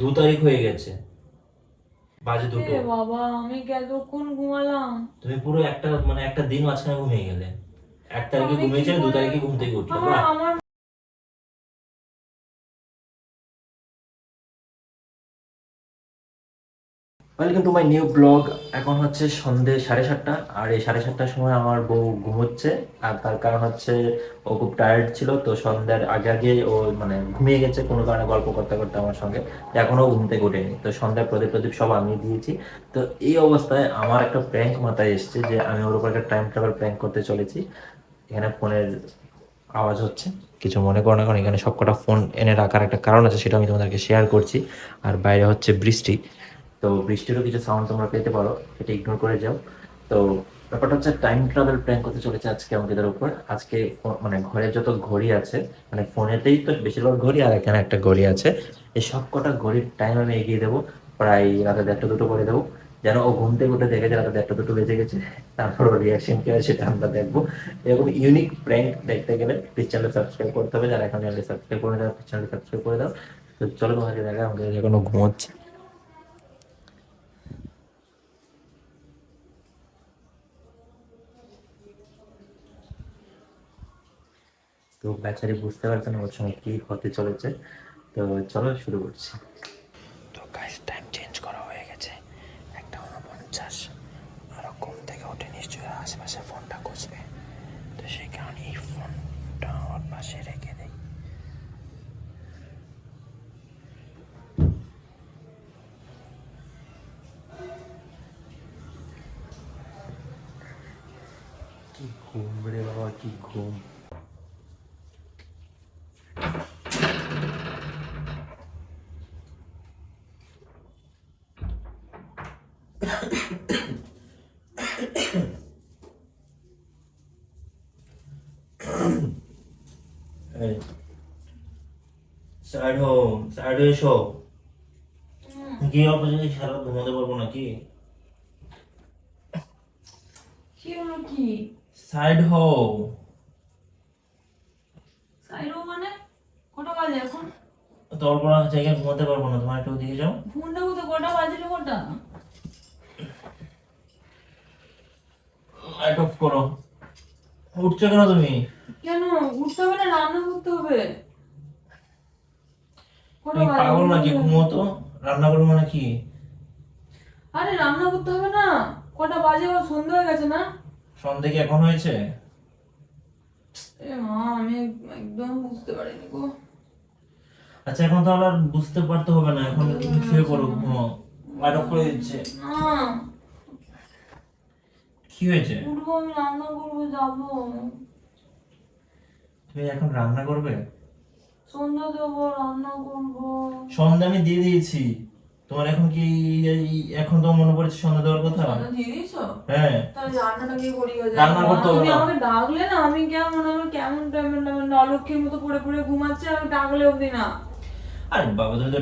2 তারিখ হয়ে গেছে, বাজে 2টো। বাবা আমি কতক্ষণ ঘুমালাম? তুমি পুরো একটা দিন মাঝখানে ঘুমিয়ে গেলে। 1 তারিখে ঘুমিয়েছিলে, 2 তারিখে ঘুম থেকে উঠলে। বাহ! আমার welcome to my new blog. এখন হচ্ছে সন্ধে 7:30, আর এই 7:30টার সময় আমার বউ ঘুমোচ্ছে। আর তার কারণ হচ্ছে ও খুব টায়ার্ড ছিল, তো সন্ধ্যার আগে আগে ও ঘুমিয়ে গেছে কোনো কারণে, গল্প করতে করতে আমার সঙ্গে। তো এখনও ঘুম থেকে ওঠেনি, তো সন্ধ্যার প্রদীপ প্রদীপ সব আমি দিয়েছি। তো এই অবস্থায় আমার একটা প্র্যাঙ্ক মাথায় এসেছে যে আমি ওর উপর একটা টাইম ট্রাভেল প্র্যাঙ্ক করতে চলেছি। এখানে ফোনের আওয়াজ হচ্ছে, কিছু মনে করো না, কারণ এখানে সবকটা ফোন এনে রাখার একটা কারণ আছে, সেটা আমি তোমাদেরকে শেয়ার করছি। আর বাইরে হচ্ছে বৃষ্টি, তো বৃষ্টিরও কিছু সাউন্ড তোমরা পেতে পারো, এটা ইগনোর করে যাও। তো ব্যাপারটা হচ্ছে টাইম ট্রাভেল প্র্যাঙ্ক করতে চলেছে আজকে আমাদের উপর। আজকে ঘরে যত ঘড়ি আছে, ফোনেতেই তো বেশিরভাগ ঘড়ি, আর এখানে একটা ঘড়ি আছে, এই সব কটা ঘড়ির টাইম আমি এগিয়ে দেবো, প্রায় রাতে 1:30-2টো করে দেবো, যেন ও ঘুম থেকে উঠে দেখে যে রাতে 1:30-2টো বেজে গেছে। তারপর ওর রিয়াকশন কি হয় সেটা আমরা দেখবো। এরকম ইউনিক প্র্যাঙ্ক দেখতে গেলে প্লিজ চ্যানেল সাবস্ক্রাইব করতে হবে, যারা এখন চ্যানেল সাবস্ক্রাইব করে দাও, চ্যানেল সাবস্ক্রাইব করে দাও। তো চলো তোমাকে দেখা, আমাদের এখনো ঘুমোচ্ছে। তো বেচারি বুঝতে পারছে না ওর সঙ্গে কি হতে চলেছে। তো চলো শুরু করছি। তো গাইস, টাইম চেঞ্জ করা হয়ে গেছে, 1:49। আরো ঘুম থেকে উঠে নিশ্চয়ই আশেপাশে ফোনটা খুঁজবে, তো সেই কারণে এই ফোনটা ওর পাশে রেখে দেই। কি ঘুম রে বাবা, কি ঘুম! স্যাড হো, স্যাড হয়ে এসো। কি অপরচুনিটি, সারা ঘুমাতে পারবো নাকি? কি হলো? কি সাইড হও। সাইডো মানে? কটা বাজে এখন? তারপর জায়গায় ঘুমাতে পারবো না, তোমার একটু দিকে যাও। ফোনটা কোথায়? কটা বাজে রে? কটা? লাইট অফ করো। উঠছো কেন তুমি? কেন উঠতে হবে না? রান্না করতে হবে। কটা তুমি বাজে? পাগল নাকি? ঘুমো তো। রান্না করবো মানে কি? আরে রান্না করতে হবে না? কটা বাজে? ও সন্ধ্যা হয়ে গেছে না? সন্ধ্যে কি এখন হয়েছে? এ মা, আমি একদম বুঝতে পারিনি গো। আচ্ছা, এখন তাহলে আর বুঝতে পারতে হবে না, এখন শুয়ে পড়ো, ঘুমাও। লাইট অফ করে দিচ্ছে। না, কি হয়েছে? উঠবো, আমি রান্না করবো, যাবো। তুমি এখন রান্না করবে? সন্ধ্যা দেবো, রান্না করবো। সন্ধ্যা আমি দিয়ে দিয়েছি। তোমার এখন কি এখন তো মনে পড়েছে সন্ধ্যা দেওয়ার কথা? সন্ধ্যা দিয়ে দিয়েছো? হ্যাঁ। তাহলে রান্নাটা কি করি গো? রান্না করতে হবে তুমি না। আমাকে ডাকলে না, আমি কেমন, আমার কেমন কেমন কেমন অলক্ষীর মতো পড়ে পড়ে ঘুমাচ্ছে, আমি ডাকলে অব্দি না। আরে বাবা, তুমি তো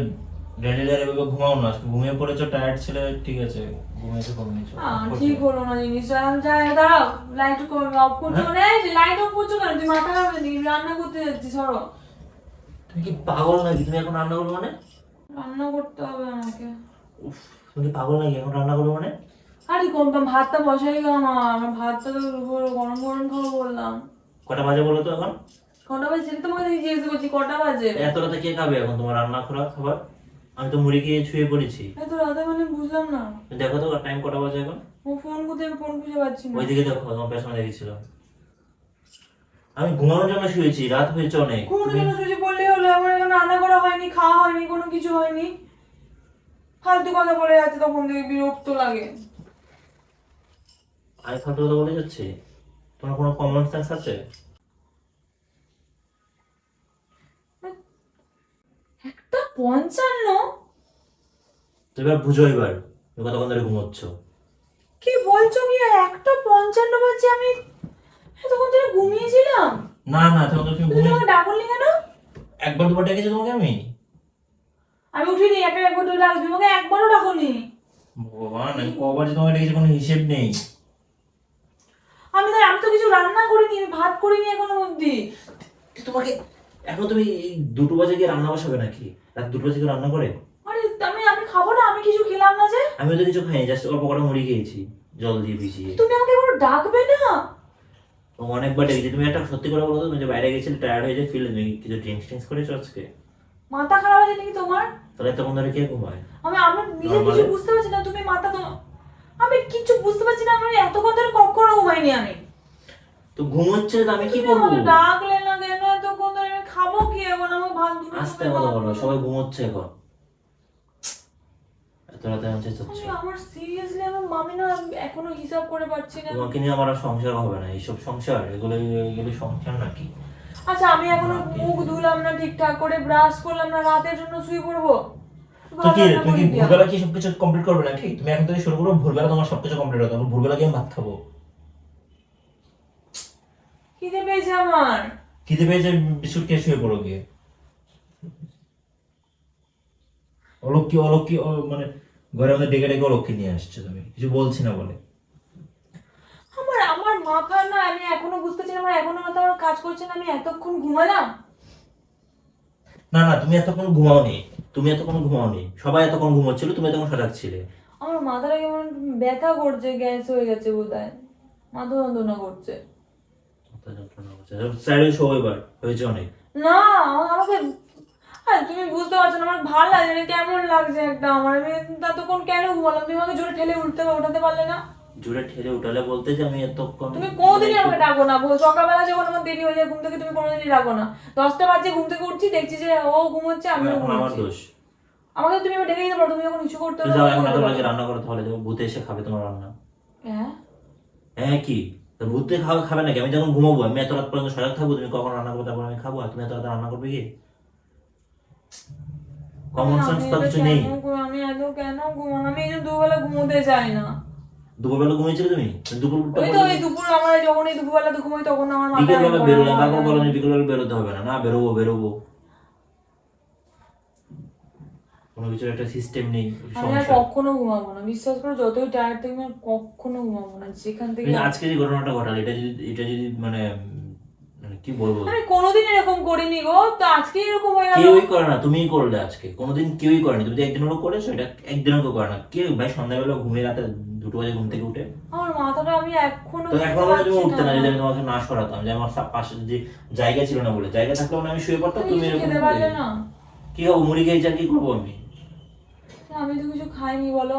রেডি এভাবে ঘুমাও না, ঘুমিয়ে পড়েছো, টায়ার্ড ছিলে, ঠিক আছে, ঘুমিয়েছো, ঘুমিয়েছো। ঠিক হলো না জিনিসটা। আমি যাই, দাঁড়াও, লাইট অফ করছো হ্যাঁ? মানে? লাইট অফ করছো কেন? তুমি মাথা খাবে নাকি? রান্না করতে যাচ্ছি, সরো। তুমি কি পাগল নাকি? তুমি এখন রান্না করবে মানে? রান্না করতে হবে আমাকে। উফ, তুমি কি পাগল নাকি? এখন রান্না করবে মানে? আরে কম, ভাতটা বসাই গেল আমার ভাতটা তো গরম গরম খাবো বললাম। কটা বাজে বলো তো এখন? কটা বাজে সেটা তোমাকে জিজ্ঞেস করছি, কটা বাজে? এত রাতে কে খাবে এখন তোমার রান্না করা খাবার? আমি তো মুড়ি খেয়ে শুয়ে পড়েছি। এত রাতে মানে বুঝলাম না। দেখো তো টাইম কটা বাজে এখন। ও ফোন কোথায়? আমি ফোন খুঁজে পাচ্ছি না। ওইদিকে দেখো, তোমার পেছনে দেখেছিল। আমি ঘুমানোর জন্য শুয়েছি, রাত হয়েছে অনেক। কোনো জন্য সুজি বললেই হলো? আমার এখন রান্না করা হয়নি, খাওয়া হয়নি, কোনো কিছু হয়নি। ফালতু কথা বলে যাচ্ছে, তখন থেকে বিরক্ত লাগে। আমি ফালতু কথা বলে যাচ্ছি? তোমার কোনো কমন সেন্স আছে? 1:55? তো এবার বুঝো, এবার তুমি কতক্ষণ ধরে ঘুমোচ্ছ। কি বলছো কি? 1:55 বাজে? আমি তখন ধরে ঘুমিয়েছিলাম। না না, তখন তো তুমি তুমি ঘুমিয়ে। আমাকে ডাকলি কেন? একবার দুবার ডেকেছি তোমাকে আমি? আমি উঠিনি, একবার ধরে ডাকলি, তুমি আমাকে একবারও ডাকনি। ভগবান, আমি কবার যে তোমাকে ডেকেছি কোনো হিসেব নেই। আমি তো কিছু রান্না করিনি, আমি ভাত করিনি এখনো অবধি। তোমাকে এখন তুমি এই 2টো বাজে গিয়ে রান্না বসাবে নাকি? রাত 2টো বাজে কেউ রান্না করে? আর খেলাম না যে? আমি তো কিছু খাইনি, জাস্ট অল্প করে মুড়ি খেয়েছি জল দিয়ে ভিজিয়ে। তুমি আমাকে এবার ডাকবে না? অনেকবার ডেকেছি। তুমি একটা সত্যি করে বলো তো, তুমি যে বাইরে গেছিলে টায়ার্ড হয়ে যায় ফিল, তুমি কিছু ড্রিঙ্কস টিঙ্কস করেছো আজকে? মাথা খারাপ আছে নাকি তোমার? তাহলে তখন ধরে কে ঘুমায়? আমার নিজে কিছু বুঝতে পারছি না, তুমি মাথা তো আমি কিছু বুঝতে পারছি না, আমার এতক্ষণ ধরে কখনো ঘুমাইনি আমি। তো ঘুমোচ্ছে তো আমি কি তুমি করবো? আমাকে ডাকলে না কেন এতক্ষণ ধরে? আমি খাবো কি এখন? আমার ভাত দুটো আস্তে কথা বলো, সবাই ঘুমোচ্ছে এখন। এত রাতে আমি চেঁচাচ্ছ। আমার সিরিয়াসলি আমার মামি না এখনো হিসাব করে পাচ্ছি না। তোমাকে নিয়ে আমার আর সংসার হবে না, এইসব সংসার, এগুলো এগুলো সংসার নাকি? আচ্ছা আমি এখনো মুখ ধুলাম না ঠিকঠাক করে, ব্রাশ করলাম না, রাতের জন্য শুয়ে পড়বো? তুমি কি ভোরবেলা কি সবকিছু কমপ্লিট করবে নাকি? তুমি এখন থেকে শুরু করো, ভোরবেলা তোমার সবকিছু কমপ্লিট হবে, তারপর ভোরবেলা গিয়ে ভাত খাবো। খিদে পেয়েছে আমার। খিদে পেয়েছে, বিস্কুট খেয়ে শুয়ে পড়ো গিয়ে। অলক্ষী অলক্ষী মানে ঘরের মধ্যে ডেকে ডেকে অলক্ষী নিয়ে আসছো, তুমি কিছু বলছি না বলে। আমার আমার মাথা না, আমি এখনো বুঝতেছি না, আমার এখনো মাথা আমার কাজ করছে না। আমি এতক্ষণ ঘুমালাম? না না, তুমি এতক্ষণ ঘুমাওনি, তুমি এতক্ষণ ঘুমাওনি, সবাই এতক্ষণ ঘুমোচ্ছিল, তুমি এতক্ষণ সজাগ ছিলে। আমার মাথাটা কেমন ব্যথা করছে, গ্যাস হয়ে গেছে বোধহয়, মাথা যন্ত্রণা করছে। স্যারের শো এবার হয়েছে অনেক। না আমাকে তুমি বুঝতে পারছো না, আমার ভালো লাগছে না, কেমন লাগছে একটা আমার। আমি ততক্ষণ কেন ঘুমালাম? তুমি আমাকে জোরে ঠেলে উঠাতে পারলে না? জোরে ঠেলে উঠালে বলতে যে আমি এতক্ষণ। তুমি কোনোদিনই আমাকে ডাকো না, সকালবেলা যখন আমার দেরি হয়ে যায় ঘুম থেকে, তুমি কোনোদিনই ডাকো না। 10টা বাজে ঘুম থেকে উঠছি, দেখছি যে ও ঘুমোচ্ছে, আমিও এখন আমার ঘুমোচ্ছি। দোষ। আমাকে তুমি এবার ডেকে দিতে পারো, তুমি যখন কিছু করতে তো যাও এখন, এত লাগে রান্না করো, তাহলে যাও, ভূতে এসে খাবে তোমার রান্না। হ্যাঁ হ্যাঁ কি? তো ভূতে খাবে নাকি? আমি যখন ঘুমাবো, আমি এত রাত পর্যন্ত সজাগ থাকবো, তুমি কখন রান্না করবে তারপর আমি খাবো, আর তুমি এত রাত রান্না করবে কি? কমন সেন্স তো কিছু নেই। আমি এত কেন ঘুমানো? আমি এই যে দুবেলা ঘুমোতে চাই না। দুপুরবেলা ঘুমিয়েছিলে তুমি? দুপুর ওই তো ওই দুপুর, আমার যখন এই দুপুরবেলা তো ঘুমাই তখন আমার মাথা বিকেলবেলা বেরোলে, তারপর বলো বিকেলবেলা বেরোতে হবে না। না, বেরোবো বেরোবো, কোনো কিছুর একটা সিস্টেম নেই। আমি আর কখনো ঘুমাবো না, বিশ্বাস করো, যতই টায়ার্ড থাকি আমি কখনো ঘুমাবো না। যেখান থেকে আজকে যে ঘটনাটা ঘটালে, এটা যদি মানে মানে কি বলবো, আমি কোনোদিন এরকম করিনি গো, তো আজকে এরকম হয়ে গেল। কেউই করে না, তুমিই করলে আজকে। কোনোদিন কেউই করেনি, তুমি তো একদিন হলো করেছো, এটা একদিনও কেউ করে না। কেউ ভাই সন্ধ্যাবেলা ঘুমিয়ে রাতে 2টো বাজে ঘুম থেকে উঠে? আমার মাথাটা আমি এখনো তো এখন মানে তুমি উঠতে না, যদি আমি তোমাকে না সরাতাম, যে আমার পাশে যদি জায়গা ছিল না বলে, জায়গা থাকলে মানে আমি শুয়ে পড়তাম, তুমি এরকম খেতে পারলে না? কি হবো? মুড়ি খেয়েছি, আর কি করবো আমি? আমি তো কিছু খাইনি বলো।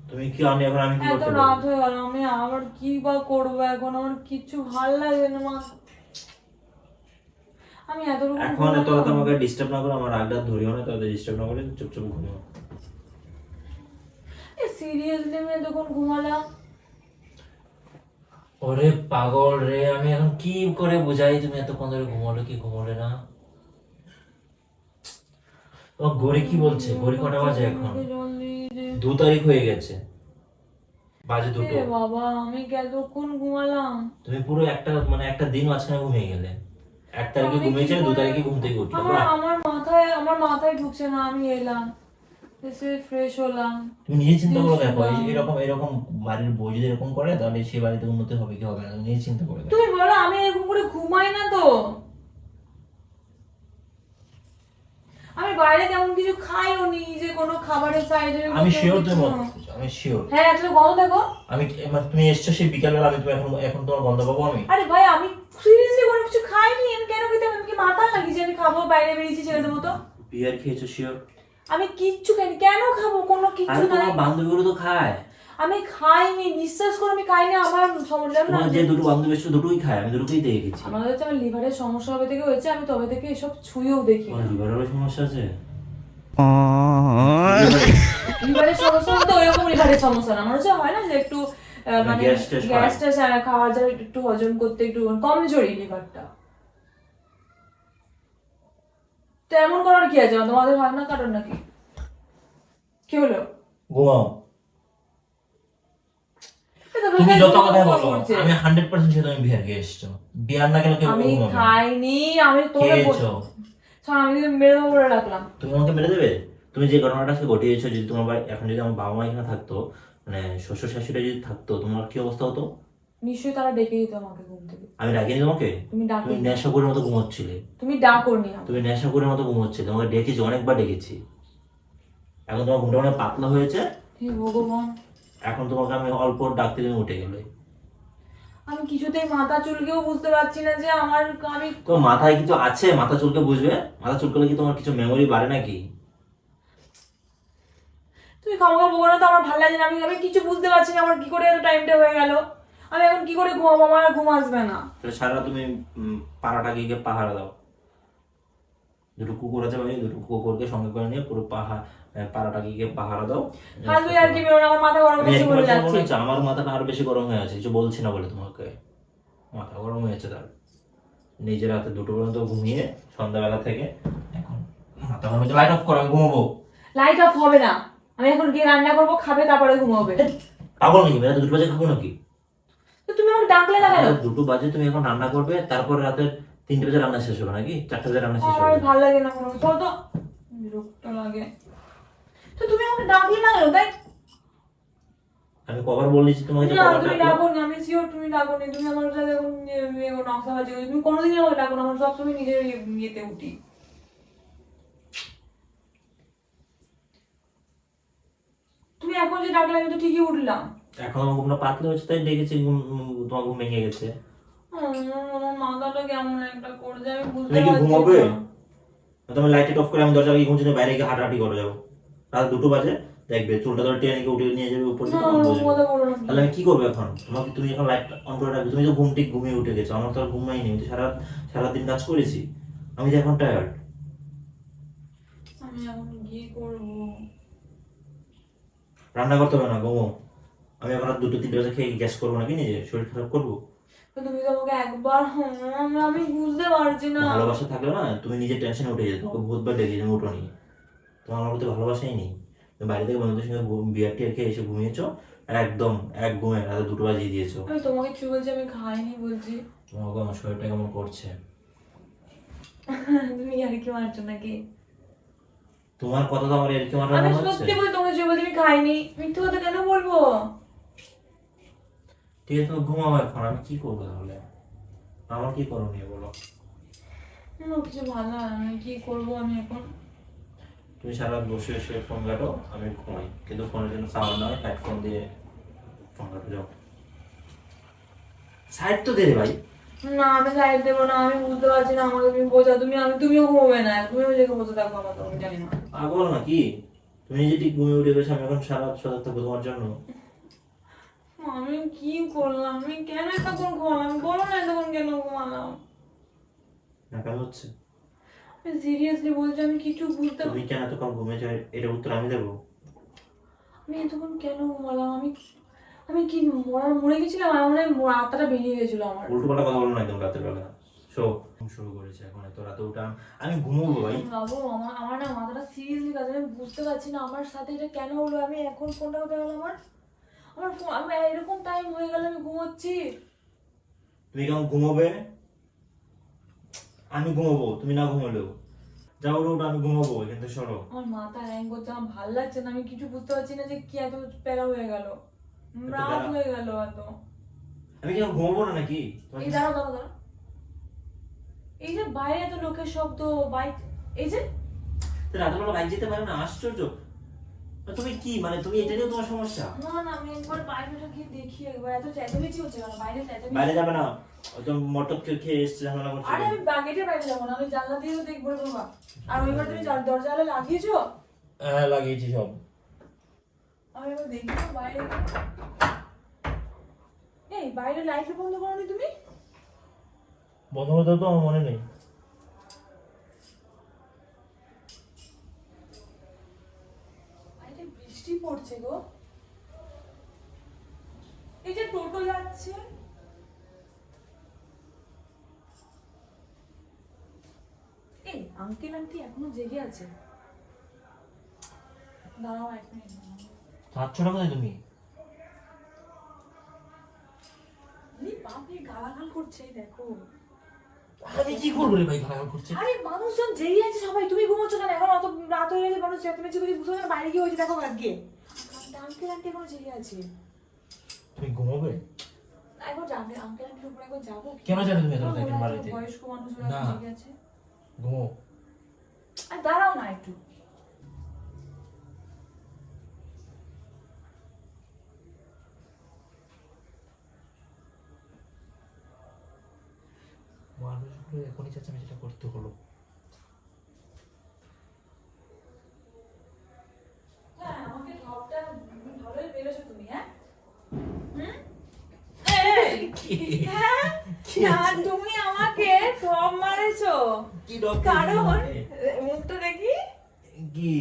তুমি কি, আমি এখন আমি কি এত করতে রাত পারি? হয়ে গেল, আমি আবার কি বা করবো এখন? আমার কিছু ভাল লাগে না মা। আমি এখন এত রাত আমাকে ডিস্টার্ব না করে, আমার রাগটা ধরিও না, তাহলে ডিস্টার্ব না করে চুপচাপ ঘুমিও। সিরিয়াসলি আমি তখন ঘুমালাম। ওরে পাগল রে, আমি এখন কি করে বুঝাই তুমি এতক্ষণ ধরে ঘুমালো কি ঘুমালে না? তোমার ঘড়ি কি বলছে? ঘড়ি কটা বাজে এখন? 2 তারিখ হয়ে গেছে, বাজে 2টো। বাবা আমি কতক্ষণ ঘুমালাম? তুমি পুরো একটা দিন মাঝখানে ঘুমিয়ে গেলে। 1 তারিখে ঘুমিয়েছিলে, 2 তারিখে ঘুম থেকে উঠলে। আমার মাথায় ঢুকছে না। আমি এলাম, এসে ফ্রেশ হলাম। তুমি নিজে চিন্তা করে দেখো, এরকম এরকম বাড়ির বউ যদি এরকম করে, তাহলে সে বাড়িতে উন্নতি হবে কি হবে না, তুমি নিজে চিন্তা করে দেখো। তুমি বলো, আমি এরকম করে ঘুমাই না তো? আমি বাইরে তেমন কিছু খাইও নি, যে কোনো খাবারের সাইডে। আমি শিওর তুমি আমি শিওর। হ্যাঁ এত গন্ধ দেখো। আমি তুমি এসছো সেই বিকালবেলা, আমি তুমি এখন তোমার গন্ধ পাবো আমি? আরে ভাই আমি সিরিয়াসলি কোনো কিছু খাইনি, আমি কেন খেতে? আমি কি মাথা নাকি যে আমি খাবো? বাইরে বেরিয়েছি ছেলেদের মতো। বিয়ার খেয়েছো শিওর? আমি কিচ্ছু খাইনি, কেন খাবো? কোনো কিছু নাই। তোমার বান্ধবীগুলো তো খায়। আমি খাইনি, বিশ্বাস করো আমি খাইনি। আমার সমস্যা না, যে দুটো বান্ধবী এসেছো দুটোই খায়, আমি দুটোই দেখে গেছি। আমার হচ্ছে আমার লিভারের সমস্যা হবে থেকে হয়েছে, আমি তবে থেকে এসব ছুঁয়েও দেখি না। লিভারের সমস্যা আছে? লিভারের সমস্যা বলতে ওইরকম লিভারের সমস্যা না, আমার হচ্ছে হয় না যে একটু মানে গ্যাসটা খাওয়া যায়, একটু হজম করতে একটু কমজোরি লিভারটা। তো এমন করার কি আছে? তোমাদের হয় না কারণ নাকি? কি হলো? ঘুমাও। তুমি যত কথা বলো, আমি 100% শিওর তুমি বিয়ার খেয়ে এসছো। বিয়ার না খেলে কেউ আমি ঘুমাবে? খাইনি, আমি তোরে খেয়েছো। আমি মেরে দেবো বলে রাখলাম। তুমি আমাকে মেরে দেবে? তুমি যে ঘটনাটা আজকে ঘটিয়েছো, যদি তোমার এখন যদি আমার বাবা মা এখানে থাকতো, মানে শ্বশুর শাশুড়ি যদি থাকতো, তোমার কি অবস্থা হতো? নিশ্চয়ই তারা ডেকে দিত আমাকে ঘুম থেকে। আমি ডাকিনি তোমাকে? তুমি ডাকো, তুমি নেশাখোরের মতো ঘুমোচ্ছিলে। তুমি ডাকোনি। তুমি নেশাখোরের মতো ঘুমোচ্ছিলে, তোমাকে ডেকেছি, অনেকবার ডেকেছি। এখন তোমার ঘুমটা মানে পাতলা হয়েছে, হে ভগবান, এখন তোমাকে আমি অল্প ডাকতে তুমি উঠে গেলে। আমি কিছুতেই মাথা চুলকেও বুঝতে পারছি না যে আমার, আমি তো মাথায় কিছু আছে, মাথা চুলকে বুঝবে? মাথা চুলকালে কি তোমার কিছু মেমোরি বাড়ে নাকি? তুমি খাওয়া বলো না তো, আমার ভালো লাগে না, আমি আমি কিছু বুঝতে পারছি না আমার কি করে এত টাইমটা হয়ে গেল, আমি এখন কি করে ঘুমাবো, আমার আর ঘুম আসবে না। তাহলে সারা রাত তুমি পাড়াটাকে গিয়ে পাহারা দাও। দুটো কুকুর আছে ভাই, দুটো কুকুরকে সঙ্গে করে নিয়ে পুরো পাড়াটাকে গিয়ে পাহারা দাও। আর তুই আর কি বেরো না, আমার মাথা গরম আমি হচ্ছে একবার বলে মনে যাচ্ছে। হচ্ছে আমার মাথাটা আরো বেশি গরম হয়ে আছে, কিছু বলছি না বলে তোমাকে। মাথা গরম হয়ে যাচ্ছে তার, নিজের রাতে 2টো পর্যন্ত ঘুমিয়ে সন্ধ্যাবেলা থেকে এখন মাথা গরম হচ্ছে। লাইট অফ করো, আমি ঘুমাবো। লাইট অফ হবে না, আমি এখন গিয়ে রান্না করবো, খাবে, তারপরে ঘুমাবে। পাগল নাকি? রাতে 2টো বাজে খাবো নাকি? তো তুমি আমাকে ডাকলে না কেন? 2টো বাজে তুমি এখন রান্না করবে, তারপর রাতে 3টে বাজে রান্না শেষ হবে নাকি? 4টে বাজে রান্না শেষ আমার হবে? ভালো লাগে না কোনো, চল তো, বিরক্ত লাগে। তো তুমি আমাকে ডাকলে না কেন তাই? আমি কবার বলেছি তোমাকে যে না কবার তুমি ডাকবো? ডাকো না, আমি শিওর তুমি ডাকো নি, তুমি আমার সাথে এখন নকশাবাজি করো, তুমি কোনোদিনই আমাকে ডাকো না, আমার সবসময় নিজের ইয়েতে উঠি। তুমি এখন যে ডাকলে আমি তো ঠিকই উঠলাম। এখন আমার ঘুমটা পাতলা হচ্ছে তাই ডেকেছি, তোমার ঘুম ভেঙে গেছে। আমার মাথাটা কেমন একটা করছে, আমি বুঝতে তুমি কি পারছি ঘুমাবে? না। তুমি লাইট অফ করে আমি দরজা লাগিয়ে ঘুমছি, বাইরে গিয়ে হাঁটাহাঁটি করে যাবো। রাত 2টো বাজে, দেখবে চুলটা ধরে টেনে উঠে নিয়ে যাবে উপর না, দিকে, তখন বসবে। কথা বলো না। তাহলে আমি কি করবো এখন? তুমি এখন লাইট অন করে রাখবে? তুমি তো ঘুম ঠিক ঘুমিয়ে উঠে গেছো, আমার তো আর ঘুমাইনি, আমি তো সারাদিন কাজ করেছি, আমি তো এখন টায়ার্ড। আমি এখন কি করবো? রান্না করতে হবে না, ঘুমো। আমি এখন আর 2টো 3টে বাজে খেয়ে গ্যাস করবো নাকি, নিজে শরীর খারাপ করবো? তো তুমি তো আমাকে একবার, আমি বুঝতে পারছি না। ভালোবাসা থাকলে না তুমি নিজের টেনশনে উঠে যেত, তোমাকে বহুতবার ডেকে তুমি উঠো নি। তোমার আমার প্রতি ভালোবাসাই নেই। তুমি বাড়ি থেকে বন্ধুদের সঙ্গে বিয়ার টিয়ার খেয়ে এসে ঘুমিয়েছো, একদম এক ঘুমে রাতে 2টো বাজিয়ে দিয়েছো। আমি তোমাকে কি বলছি, আমি খাইনি বলছি। তোমাকে আমার শরীরটা কেমন করছে। তুমি আর কি মারছো নাকি? তোমার কথা তো আমার এরকম আমি মনে হচ্ছে। সত্যি বলি, তোমাকে যে বলছি আমি খাইনি, মিথ্যে কথা কেন বলবো? ঠিক আছে, তুমি ঘুমাও এখন, আমি কি করবো তাহলে? আমার কি করণীয় বলো? আমার কিছু ভালো লাগে না, আমি কি করবো আমি এখন? তুমি সারা রাত বসে বসে ফোন ঘাটো, আমি ঘুমাই, কিন্তু ফোনের জন্য সাউন্ড নয়, হেডফোন দিয়ে ফোন ঘাটো যাও। সাইড তো দে রে ভাই। না আমি সাইড দেবো না, আমি বুঝতে পারছি না, আমাকে তুমি বোঝাও, তুমিও ঘুমোবে না, তুমিও জেগে বসে থাকবো, আমার তো আমি জানি না। পাগল নাকি? তুমি নিজে ঠিক ঘুমিয়ে উঠে গেছো, আমি এখন সারা রাত সজাগ থাকবো তোমার জন্য? আমি কি করলাম, আমি কেন এতক্ষণ ঘুমালাম, বলো না এতক্ষণ কেন ঘুমালাম? না কেন হচ্ছে? আমি সিরিয়াসলি বলছি, আমি কিছু বুঝতে, তুমি কেন এতক্ষণ ঘুমিয়েছো, এটা উত্তর আমি দেবো? আমি এতক্ষণ কেন ঘুমালাম, আমি আমি কি মরে গেছিলাম, আমার মনে হয় আত্মাটা বেরিয়ে গেছিল আমার। উল্টো পাল্টা কথা বলো না একদম রাতের বেলা। শো শুরু করেছে এখন, এত রাতে উঠা আমি ঘুমোবো ভাই। বাবু, আমার না মাথাটা সিরিয়াসলি কাজ, আমি বুঝতে পারছি না আমার সাথে এটা কেন হলো, আমি এখন ফোনটা কোথায় গেল আমার, আমার ফোন, আমি এরকম টাইম হয়ে গেল আমি ঘুমোচ্ছি। তুমি কেমন ঘুমোবে? আমি ঘুমোবো, তুমি না ঘুমোলেও। যাও ওটা, আমি ঘুমোবো, এখান থেকে সরো। আমার মাথা হ্যাং করছে, আমার ভালো লাগছে না, আমি কিছু বুঝতে পারছি না যে কি এত প্যারা হয়ে গেল, রাত হয়ে গেল এত। আমি কেমন ঘুমোবো না নাকি? এই দাঁড়াও দাঁড়াও দাঁড়াও, এই যে বাইরে এত লোকের শব্দ, বাইক, এই যে রাতের বেলা বাইক যেতে পারে না, আশ্চর্য। তুমি কি মানে, তুমি এটা নিয়েও তোমার সমস্যা? না না, আমি একবার বাইরেটা গিয়ে দেখি, একবার এত চেঁচামেচি হচ্ছে কেন বাইরে, চেঁচামেচি। বাইরে যাবে না, তো মটর খেয়ে এসছে, ঝামেলা করছে। আরে আমি বাগেটের বাইরে যাবো না, আমি জানলা দিয়ে তো দেখবো বাবা। আর ওইবার তুমি দরজা লাগিয়েছো? হ্যাঁ লাগিয়েছি সব। আমি এবার দেখি তো বাইরে, এই বাইরে লাইট বন্ধ করোনি তুমি? বন্ধ করতে তো আমার মনে নেই। বাইরে বৃষ্টি পড়ছে গো, এই যে টোটো যাচ্ছে, এই আঙ্কেল আন্টি এখনো জেগে আছে, দাঁড়াও 1 মিনিট। যাচ্ছ না কোথায় তুমি? বাপরে গালাগাল করছে, এই দেখো। আমি কি করবো রে ভাই, গালাগাল করছে। আরে মানুষজন জেগে আছে সবাই, তুমি ঘুমোচ্ছ কেন? এখন অত রাত হয়ে গেছে, মানুষ চেঁচামেচি করে বুঝতে পারছো না, বাইরে গিয়ে হয়েছে দেখো আজকে। আঙ্কেল আন্টি এখনো জেগে আছে। তুমি ঘুমোবে? একবার যাবে আঙ্কেল আন্টির উপরে, একবার যাবো। কেন যাবে তুমি এত রাতে একজন বাড়িতে? বয়স্ক মানুষ না। জেগে আছে। ঘুমো। আর দাঁড়াও না একটু, এখনই চেঁচামেচিটা করতে হলো। হ্যাঁ আমাকে ঢপটা ভালোই পেরেছো তুমি, হ্যাঁ হ্যাঁ তুমি আমাকে ঢপ মারেছো। কি ডক? কারণ মুখটা দেখি কি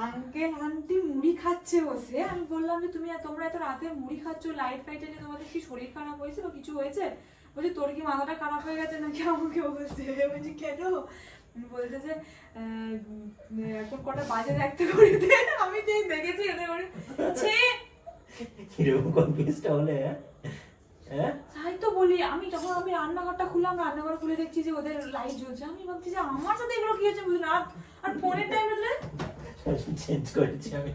আঙ্কেল আন্টি মুড়ি খাচ্ছে বসে, আমি বললাম যে তোমরা এত রাতে মুড়ি খাচ্ছ, লাইট ফাইট এলে তোমাদের কি শরীর খারাপ হয়েছে বা কিছু হয়েছে? বলছি তোর কি মাথাটা খারাপ হয়ে গেছে নাকি? আমাকে বলছে। বলছি কেন? বলছে যে এখন কটা বাজে দেখতে করিতে। আমি ঠিক দেখেছি এতে করে ছে কিরকম কনফিউজটা হলে? হ্যাঁ তাই তো বলি, আমি যখন আমি রান্নাঘরটা খুললাম, রান্নাঘর খুলে দেখছি যে ওদের লাইট জ্বলছে, আমি ভাবছি যে আমার সাথে এগুলো কি হচ্ছে বুঝলি না। আর ফোনের টাইম হলে চেঞ্জ করেছি আমি।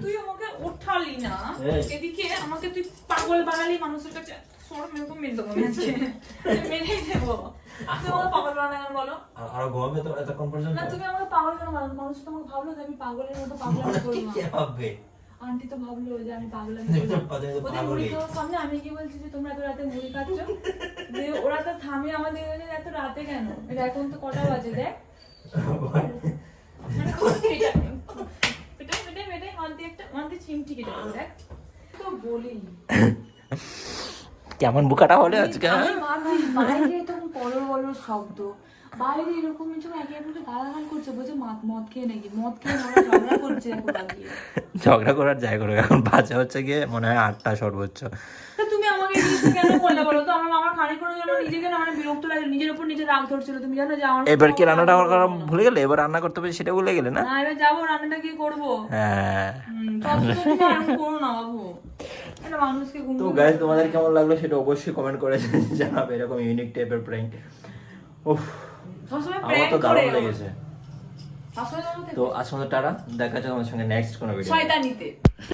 তুই আমাকে ওঠালি না, এই। এদিকে আমাকে তুই পাগল বানালি মানুষের কাছে। সরম এরকম মেরে দেবো আমি আজকে। মেরেই দেবো। তুমি আমাকে পাগল বানালে কেন বলো? আরো গরমে তো এতক্ষণ পর্যন্ত না তুমি আমাকে পাগল কেন বানালো? মানুষ তো আমাকে ভাবলো যে আমি পাগলের মতো পাগলামি করবো না। কে ভাববে? আন্টি তো ভাবলো যে আমি পাগলামি তুমি তো করবো। পাগল- ওদের পাগলই। মুড়ি খাওয়ার সামনে আমি কি বলছি যে তোমরা এত রাতে মুড়ি খাচ্ছ? যে ওরা তো থামে আমাদের কাছে, এত রাতে কেন? এটা এখন তো কটা বাজে দেখ। মানে পেটে মানতে চিমটি কেটে দেবো, দেখ তো বলি। কেমন বুকাটা হলে আজকে? আমি ভাবছি বাইরে তখন বড় শব্দ, বাইরে এরকম যখন একে অপরকে গালাগাল করছে, বলছে মদ খেয়ে নাকি, মদ খেয়ে ওরা ঝগড়া করছে এখন লাগিয়ে। ঝগড়া করার যাই করো, এখন বাজে হচ্ছে গিয়ে মনে হয় 8টা সর্বোচ্চ। তা তুমি আমাকে এই জিনিসটা কেন বললে বলো তো? আমার খানিকক্ষণ জন্য নিজেকে না মানে বিরক্ত লাগে, নিজের উপর নিজে রাগ ধরছিল। তুমি জানো যে আমার এবার কি রান্নাটা করা ভুলে গেলে? এবার রান্না করতে হবে সেটা ভুলে গেলে না? না, এবার যাবো রান্নাটা কি করবো? হ্যাঁ। তুমি এরকম করো না বাবু, একটা মানুষকে ঘুম তো গাইস তোমাদের কেমন লাগলো সেটা অবশ্যই কমেন্ট করে জানাবে, এরকম ইউনিক টাইপের প্র্যাঙ্ক। উফ সবসময় আমার প্র্যাঙ্ক তো করে দারুণ লেগেছে। সবসময় তো আজ মতো টাটা, দেখা যাচ্ছে তোমার সঙ্গে নেক্সট কোনো ভিডিও। শয়তানিতে।